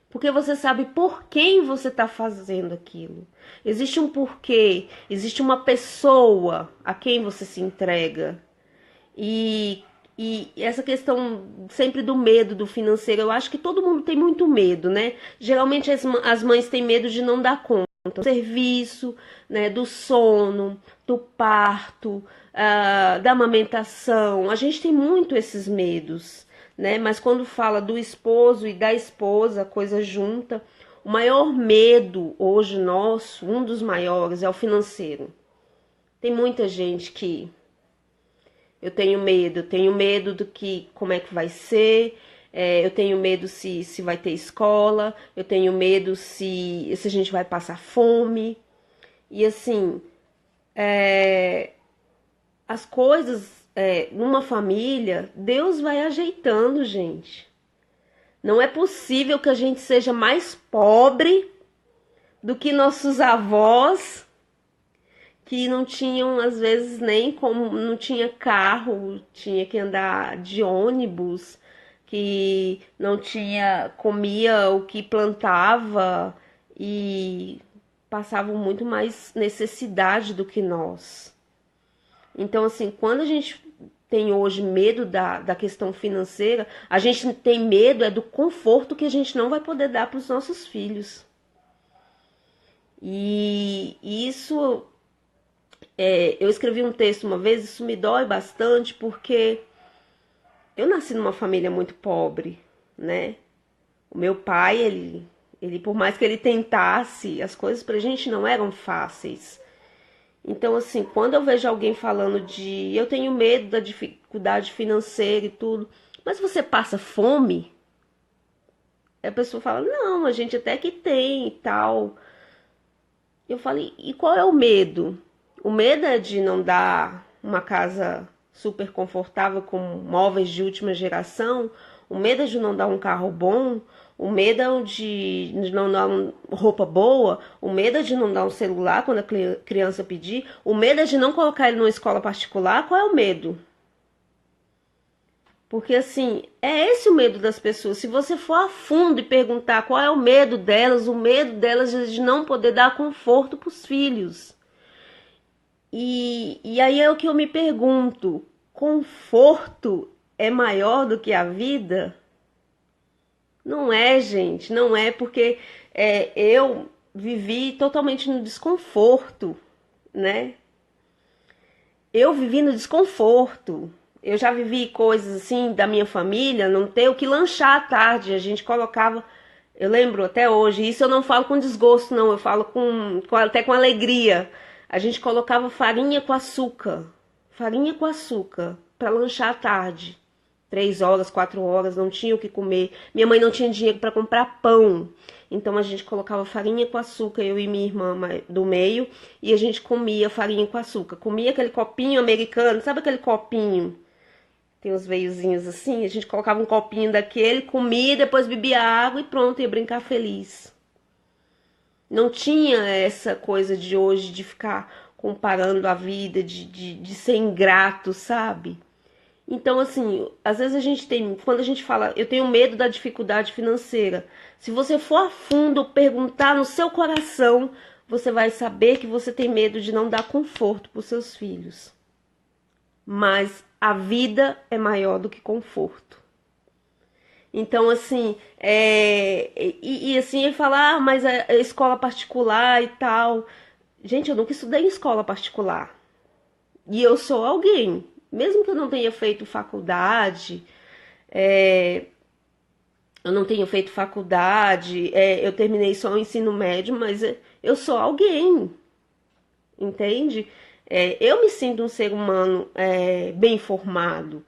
Porque você sabe por quem você está fazendo aquilo. Existe um porquê, existe uma pessoa a quem você se entrega. E, e essa questão sempre do medo do financeiro, eu acho que todo mundo tem muito medo, né? Geralmente as mães têm medo de não dar conta do serviço, né, do sono, do parto, da amamentação. A gente tem muito esses medos, né? Mas quando fala do esposo e da esposa, coisa junta, o maior medo hoje nosso, um dos maiores, é o financeiro. Tem muita gente que eu tenho medo do que, como é que vai ser, eu tenho medo se vai ter escola, eu tenho medo se a gente vai passar fome. E assim, as coisas numa família, Deus vai ajeitando, gente. Não é possível que a gente seja mais pobre do que nossos avós, que não tinham, às vezes, nem como, não tinha carro, tinha que andar de ônibus, que não tinha, comia o que plantava e passavam muito mais necessidade do que nós. Então, assim, quando a gente tem hoje medo da questão financeira, a gente tem medo do conforto que a gente não vai poder dar para os nossos filhos. E isso, eu escrevi um texto uma vez, isso me dói bastante, porque eu nasci numa família muito pobre, né? O meu pai, ele por mais que ele tentasse, as coisas pra gente não eram fáceis. Então, assim, quando eu vejo alguém falando eu tenho medo da dificuldade financeira e tudo, mas você passa fome? A pessoa fala, não, a gente até que tem e tal. Eu falei, e qual é o medo? O medo é de não dar uma casa super confortável com móveis de última geração, o medo é de não dar um carro bom, o medo é de não dar roupa boa, o medo é de não dar um celular quando a criança pedir, o medo é de não colocar ele numa escola particular. Qual é o medo? Porque assim, é esse o medo das pessoas. Se você for a fundo e perguntar qual é o medo delas é de não poder dar conforto para os filhos. E aí é o que eu me pergunto: conforto é maior do que a vida? Não é, gente, não é, porque eu vivi totalmente no desconforto, né? Eu vivi no desconforto. Eu já vivi coisas assim da minha família, não ter o que lanchar à tarde. A gente colocava, eu lembro até hoje, isso eu não falo com desgosto, não, eu falo até com alegria. A gente colocava farinha com açúcar, para lanchar à tarde. 3 horas, 4 horas, não tinha o que comer. Minha mãe não tinha dinheiro para comprar pão. Então a gente colocava farinha com açúcar, eu e minha irmã do meio, e a gente comia farinha com açúcar. Comia aquele copinho americano, sabe aquele copinho? Tem uns veiozinhos assim, a gente colocava um copinho daquele, comia, depois bebia água e pronto, ia brincar feliz. Não tinha essa coisa de hoje de ficar comparando a vida, de ser ingrato, sabe? Então, assim, às vezes quando a gente fala, eu tenho medo da dificuldade financeira. Se você for a fundo perguntar no seu coração, você vai saber que você tem medo de não dar conforto para os seus filhos. Mas a vida é maior do que conforto. Então, assim, assim, ele fala, mas a escola particular e tal. Gente, eu nunca estudei em escola particular. E eu sou alguém, mesmo que eu não tenha feito faculdade, eu terminei só o ensino médio, mas eu sou alguém, entende? Eu me sinto um ser humano bem formado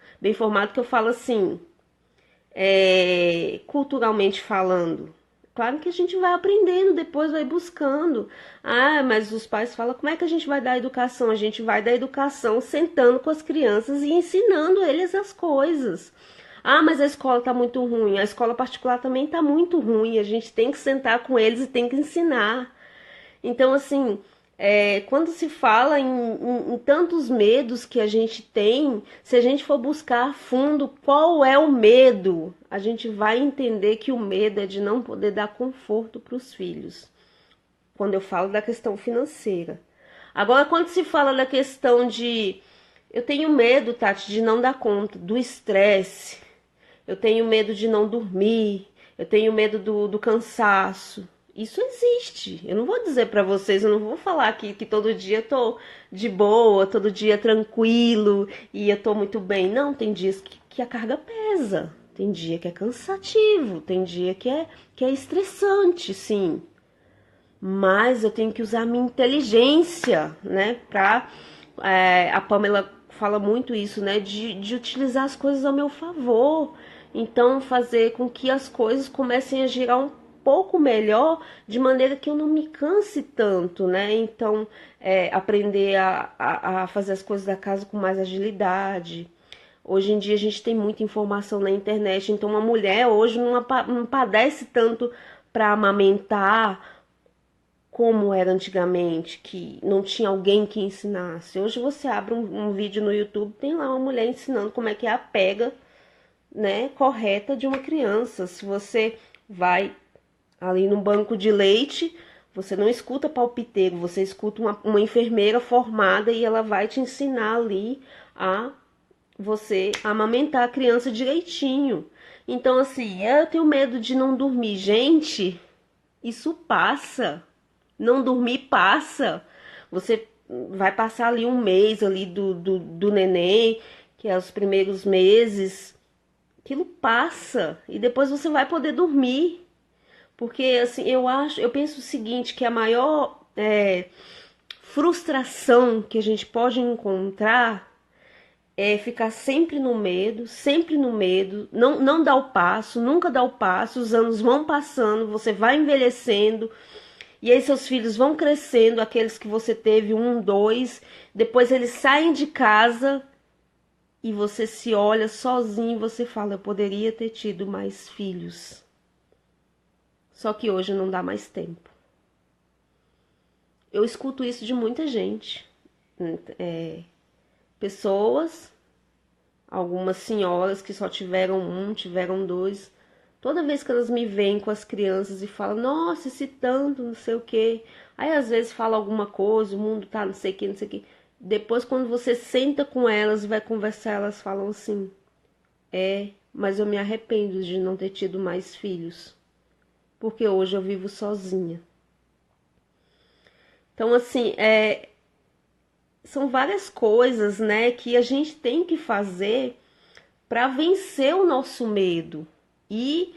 que eu falo assim, culturalmente falando. Claro que a gente vai aprendendo, depois vai buscando. Ah, mas os pais falam, como é que a gente vai dar educação? A gente vai dar educação sentando com as crianças e ensinando eles as coisas. Ah, mas a escola está muito ruim. A escola particular também está muito ruim. A gente tem que sentar com eles e tem que ensinar. Então, assim, quando se fala em tantos medos que a gente tem, se a gente for buscar a fundo qual é o medo, a gente vai entender que o medo é de não poder dar conforto para os filhos. Quando eu falo da questão financeira. Agora, quando se fala da questão de. Eu tenho medo, Tati, de não dar conta, do estresse. Eu tenho medo de não dormir. Eu tenho medo do cansaço. Isso existe. Eu não vou dizer pra vocês, eu não vou falar aqui que todo dia eu tô de boa, todo dia tranquilo e eu tô muito bem. Não, tem dias que a carga pesa. Tem dia que é cansativo, tem dia que é estressante, sim. Mas eu tenho que usar a minha inteligência, né? A Pamela fala muito isso, né? De utilizar as coisas ao meu favor. Então, fazer com que as coisas comecem a girar um pouco melhor, de maneira que eu não me canse tanto, né? Então, aprender a fazer as coisas da casa com mais agilidade. Hoje em dia a gente tem muita informação na internet, então uma mulher hoje não padece tanto para amamentar como era antigamente, que não tinha alguém que ensinasse. Hoje você abre um vídeo no YouTube, tem lá uma mulher ensinando como é que é a pega, né, correta de uma criança. Se você vai ali no banco de leite, você não escuta palpiteiro, você escuta uma enfermeira formada e ela vai te ensinar ali a você amamentar a criança direitinho. Então, assim, eu tenho medo de não dormir. Gente, isso passa. Não dormir passa. Você vai passar ali um mês ali do neném, que é os primeiros meses. Aquilo passa. E depois você vai poder dormir. Porque assim, eu penso o seguinte, que a maior frustração que a gente pode encontrar é ficar sempre no medo, não dar o passo, nunca dar o passo, os anos vão passando, você vai envelhecendo, e aí seus filhos vão crescendo, aqueles que você teve, um, dois, depois eles saem de casa e você se olha sozinho e você fala, eu poderia ter tido mais filhos. Só que hoje não dá mais tempo. Eu escuto isso de muita gente. Pessoas, algumas senhoras que só tiveram um, tiveram dois. Toda vez que elas me veem com as crianças e falam, nossa, esse tanto, não sei o quê. Aí às vezes fala alguma coisa, o mundo tá não sei o quê, não sei o quê. Depois quando você senta com elas e vai conversar, elas falam assim, mas eu me arrependo de não ter tido mais filhos. Porque hoje eu vivo sozinha. Então assim, são várias coisas, né, que a gente tem que fazer para vencer o nosso medo. E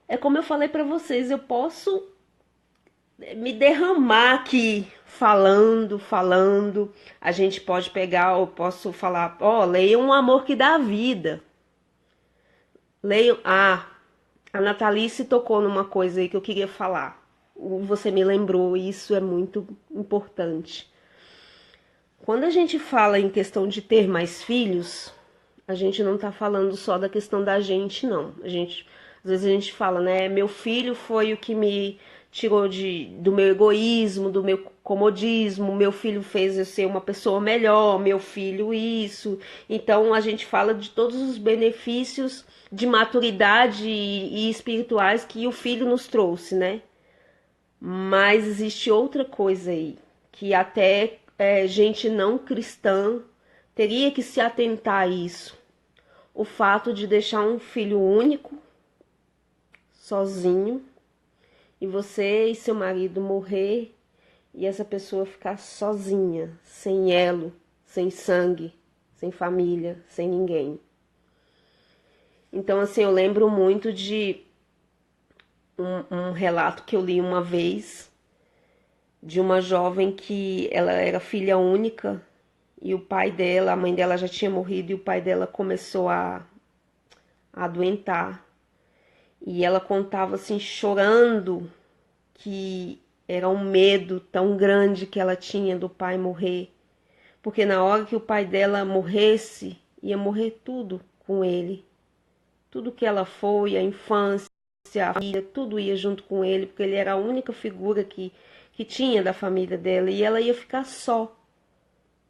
é como eu falei para vocês, eu posso me derramar aqui falando. A gente pode pegar, eu posso falar, leiam O Amor que Dá Vida. Leiam, a Natalice tocou numa coisa aí que eu queria falar. Você me lembrou, isso é muito importante. Quando a gente fala em questão de ter mais filhos, a gente não tá falando só da questão da gente, não. Às vezes a gente fala, né? Meu filho foi o que me tirou do meu egoísmo, do meu comodismo. Meu filho fez eu ser uma pessoa melhor. Meu filho isso. Então a gente fala de todos os benefícios de maturidade e espirituais que o filho nos trouxe, né? Mas existe outra coisa aí que até gente não cristã teria que se atentar a isso. O fato de deixar um filho único, sozinho, e você e seu marido morrer e essa pessoa ficar sozinha, sem elo, sem sangue, sem família, sem ninguém. Então, assim, eu lembro muito de um relato que eu li uma vez de uma jovem que ela era filha única e o pai dela, a mãe dela já tinha morrido e o pai dela começou a a adoentar. E ela contava assim, chorando, que era um medo tão grande que ela tinha do pai morrer. Porque na hora que o pai dela morresse, ia morrer tudo com ele. Tudo que ela foi, a infância, a família, tudo ia junto com ele, porque ele era a única figura que tinha da família dela. E ela ia ficar só,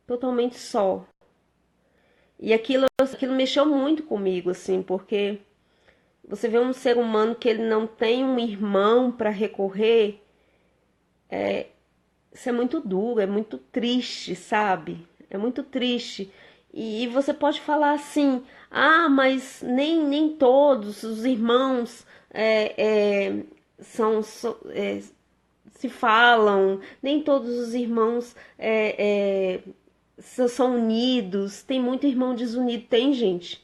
totalmente só. E aquilo mexeu muito comigo, assim, porque você vê um ser humano que ele não tem um irmão para recorrer, isso é muito duro, é muito triste, sabe? É muito triste. E você pode falar assim, ah, mas nem todos os irmãos são, se falam, nem todos os irmãos são unidos, tem muito irmão desunido, tem gente.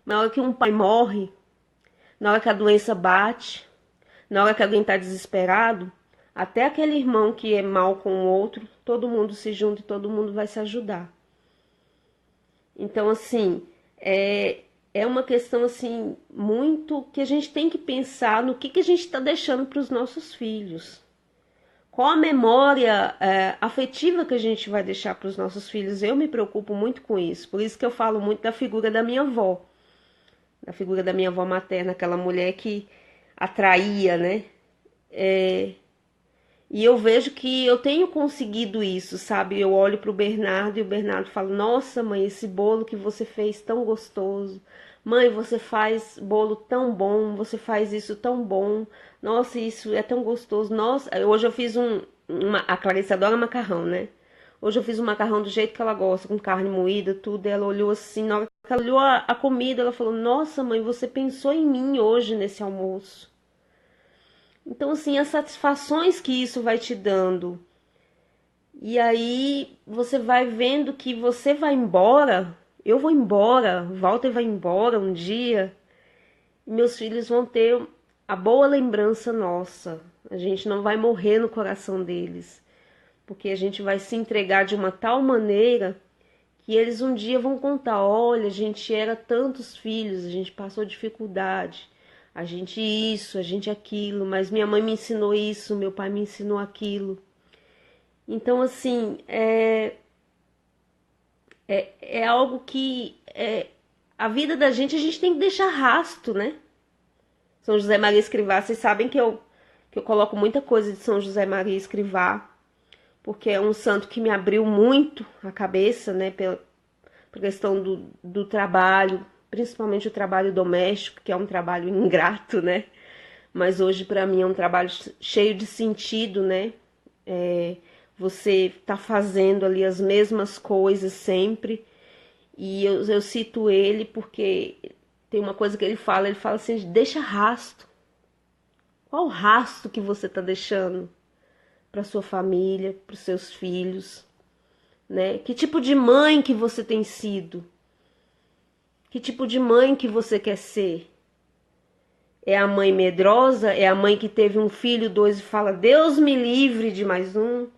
Na hora que um pai morre, na hora que a doença bate, na hora que alguém está desesperado, até aquele irmão que é mal com o outro, todo mundo se junta e todo mundo vai se ajudar. Então, assim, é uma questão assim muito que a gente tem que pensar no que a gente está deixando para os nossos filhos. Qual a memória afetiva que a gente vai deixar para os nossos filhos? Eu me preocupo muito com isso. Por isso que eu falo muito da figura da minha avó. Da figura da minha avó materna, aquela mulher que atraía, né? E eu vejo que eu tenho conseguido isso, sabe? Eu olho para o Bernardo e o Bernardo fala: Nossa, mãe, esse bolo que você fez tão gostoso. Mãe, você faz bolo tão bom, você faz isso tão bom. Nossa, isso é tão gostoso. Nossa, hoje eu fiz a Clarice adora macarrão, né? Hoje eu fiz um macarrão do jeito que ela gosta, com carne moída, tudo. Ela olhou assim, na hora que ela olhou a comida, ela falou: Nossa, mãe, você pensou em mim hoje nesse almoço. Então, assim, as satisfações que isso vai te dando. E aí você vai vendo que você vai embora, eu vou embora, Walter vai embora um dia, e meus filhos vão ter a boa lembrança nossa. A gente não vai morrer no coração deles, porque a gente vai se entregar de uma tal maneira que eles um dia vão contar: olha, a gente era tantos filhos, a gente passou dificuldade. A gente isso, a gente aquilo, mas minha mãe me ensinou isso, meu pai me ensinou aquilo. Então, assim, é algo que a vida da gente, a gente tem que deixar rastro, né? São José Maria Escrivá, vocês sabem que eu coloco muita coisa de São José Maria Escrivá, porque é um santo que me abriu muito a cabeça, né? Pela questão do trabalho, principalmente o trabalho doméstico, que é um trabalho ingrato, né? Mas hoje para mim é um trabalho cheio de sentido, né? Você tá fazendo ali as mesmas coisas sempre. E eu cito ele porque tem uma coisa que ele fala assim: deixa rastro. Qual o rastro que você tá deixando para sua família, para os seus filhos, né? Que tipo de mãe que você tem sido? Que tipo de mãe que você quer ser? É a mãe medrosa? É a mãe que teve um filho, dois e fala: Deus me livre de mais um?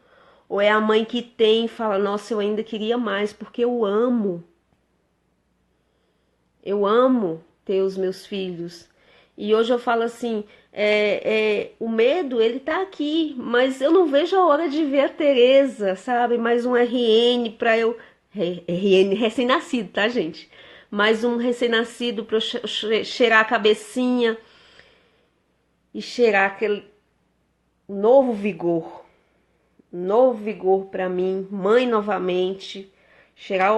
Ou é a mãe que tem e fala: Nossa, eu ainda queria mais porque eu amo. Eu amo ter os meus filhos. E hoje eu falo assim, o medo, ele tá aqui, mas eu não vejo a hora de ver a Tereza, sabe? Mais um RN pra eu... RN recém-nascido, tá, gente? Mais um recém-nascido pra eu cheirar a cabecinha e cheirar aquele novo vigor pra mim, mãe novamente, cheirar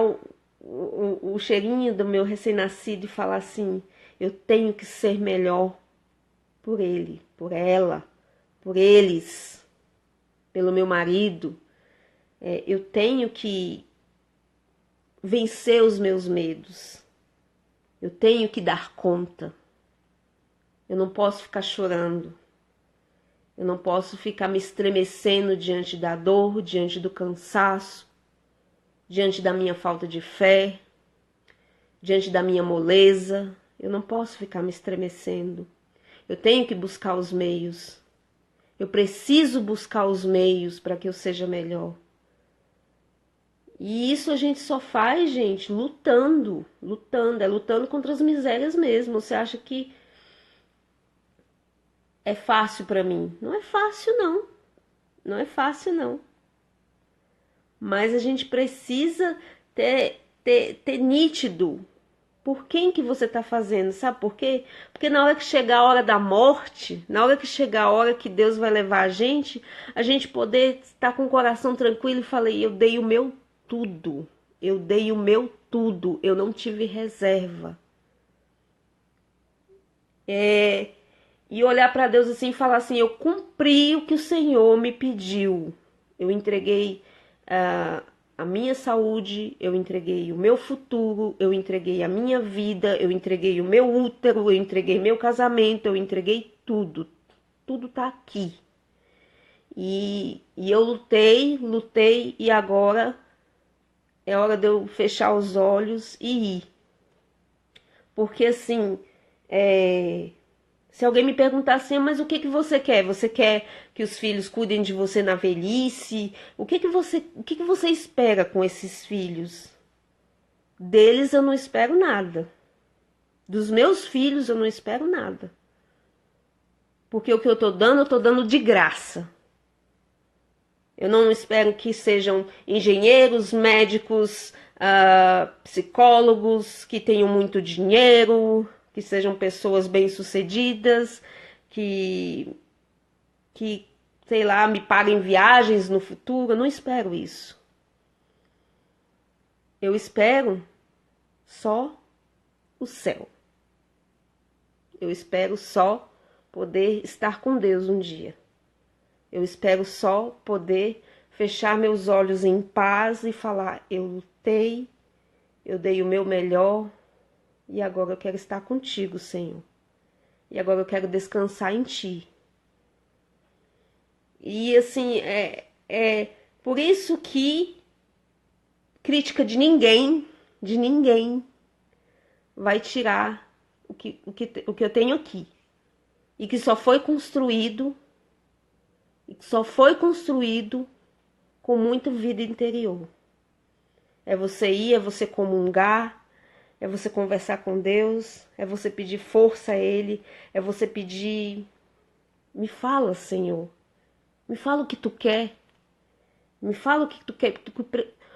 o cheirinho do meu recém-nascido e falar assim: eu tenho que ser melhor por ele, por ela, por eles, pelo meu marido. Eu tenho que vencer os meus medos. Eu tenho que dar conta. Eu não posso ficar chorando. Eu não posso ficar me estremecendo diante da dor, diante do cansaço, diante da minha falta de fé, diante da minha moleza. Eu não posso ficar me estremecendo. Eu tenho que buscar os meios. Eu preciso buscar os meios para que eu seja melhor. E isso a gente só faz, gente, lutando, lutando, é lutando contra as misérias mesmo. Você acha que é fácil para mim? Não é fácil, não. Não é fácil, não. Mas a gente precisa ter nítido por quem que você está fazendo, sabe por quê? Porque na hora que chegar a hora da morte, na hora que chegar a hora que Deus vai levar a gente poder estar com o coração tranquilo e falar, eu dei o meu tudo, eu dei o meu tudo, eu não tive reserva. E olhar para Deus assim e falar assim, eu cumpri o que o Senhor me pediu. Eu entreguei a minha saúde, eu entreguei o meu futuro, eu entreguei a minha vida, eu entreguei o meu útero, eu entreguei meu casamento, eu entreguei tudo. Tudo tá aqui. E eu lutei, lutei e agora é hora de eu fechar os olhos e ir. Porque assim, se alguém me perguntar assim, mas o que que você quer? Você quer que os filhos cuidem de você na velhice? O que que você espera com esses filhos? Deles eu não espero nada. Dos meus filhos eu não espero nada. Porque o que eu tô dando de graça. Eu não espero que sejam engenheiros, médicos, psicólogos, que tenham muito dinheiro, que sejam pessoas bem-sucedidas, que, que, sei lá, me paguem viagens no futuro. Eu não espero isso. Eu espero só o céu. Eu espero só poder estar com Deus um dia. Eu espero só poder fechar meus olhos em paz e falar, eu lutei, eu dei o meu melhor e agora eu quero estar contigo, Senhor. E agora eu quero descansar em Ti. E assim, é por isso que crítica de ninguém, vai tirar o que eu tenho aqui. E que só foi construído, com muita vida interior. É você ir, é você comungar, é você conversar com Deus, é você pedir força a Ele, é você pedir, me fala, Senhor, me fala o que tu quer, me fala o que tu quer,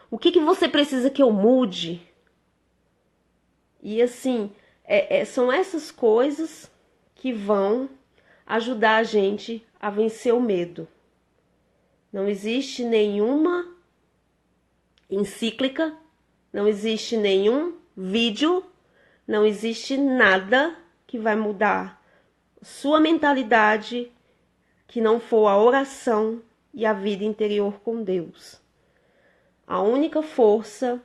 o que você precisa que eu mude. E assim, são essas coisas que vão ajudar a gente a vencer o medo. Não existe nenhuma encíclica, não existe nenhum vídeo, não existe nada que vai mudar sua mentalidade que não for a oração e a vida interior com Deus. A única força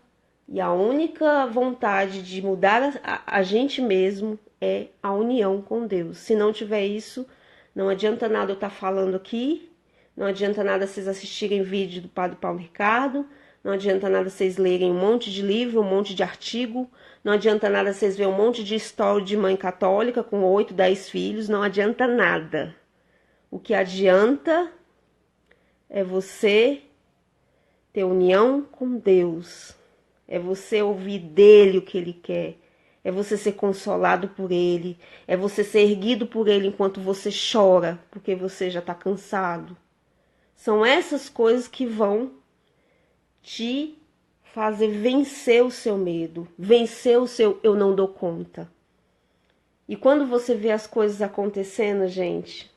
e a única vontade de mudar a gente mesmo é a união com Deus. Se não tiver isso, não adianta nada eu estar falando aqui, não adianta nada vocês assistirem vídeo do Padre Paulo Ricardo, não adianta nada vocês lerem um monte de livro, um monte de artigo, não adianta nada vocês verem um monte de história de mãe católica com 8, 10 filhos, não adianta nada. O que adianta é você ter união com Deus, é você ouvir dele o que ele quer, é você ser consolado por ele, é você ser erguido por ele enquanto você chora, porque você já está cansado. São essas coisas que vão te fazer vencer o seu medo, vencer o seu eu não dou conta. E quando você vê as coisas acontecendo, gente,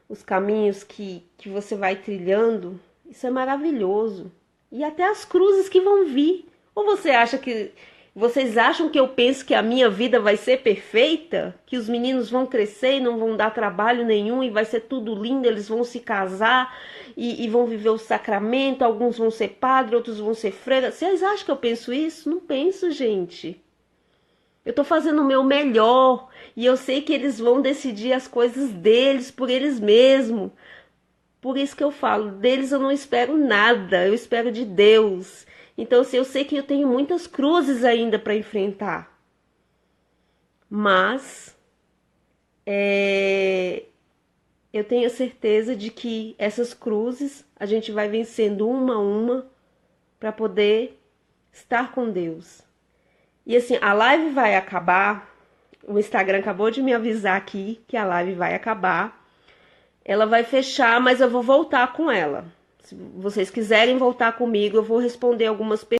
os caminhos que você vai trilhando, isso é maravilhoso. E até as cruzes que vão vir. Ou vocês acham que eu penso que a minha vida vai ser perfeita? Que os meninos vão crescer e não vão dar trabalho nenhum e vai ser tudo lindo, eles vão se casar e vão viver o sacramento, alguns vão ser padre, outros vão ser freira. Vocês acham que eu penso isso? Não penso, gente. Eu tô fazendo o meu melhor e eu sei que eles vão decidir as coisas deles por eles mesmos. Por isso que eu falo, deles eu não espero nada, eu espero de Deus. Então, assim, eu sei que eu tenho muitas cruzes ainda para enfrentar. Mas eu tenho a certeza de que essas cruzes a gente vai vencendo uma a uma para poder estar com Deus. E assim, a live vai acabar. O Instagram acabou de me avisar aqui que a live vai acabar. Ela vai fechar, mas eu vou voltar com ela. Se vocês quiserem voltar comigo, eu vou responder algumas perguntas.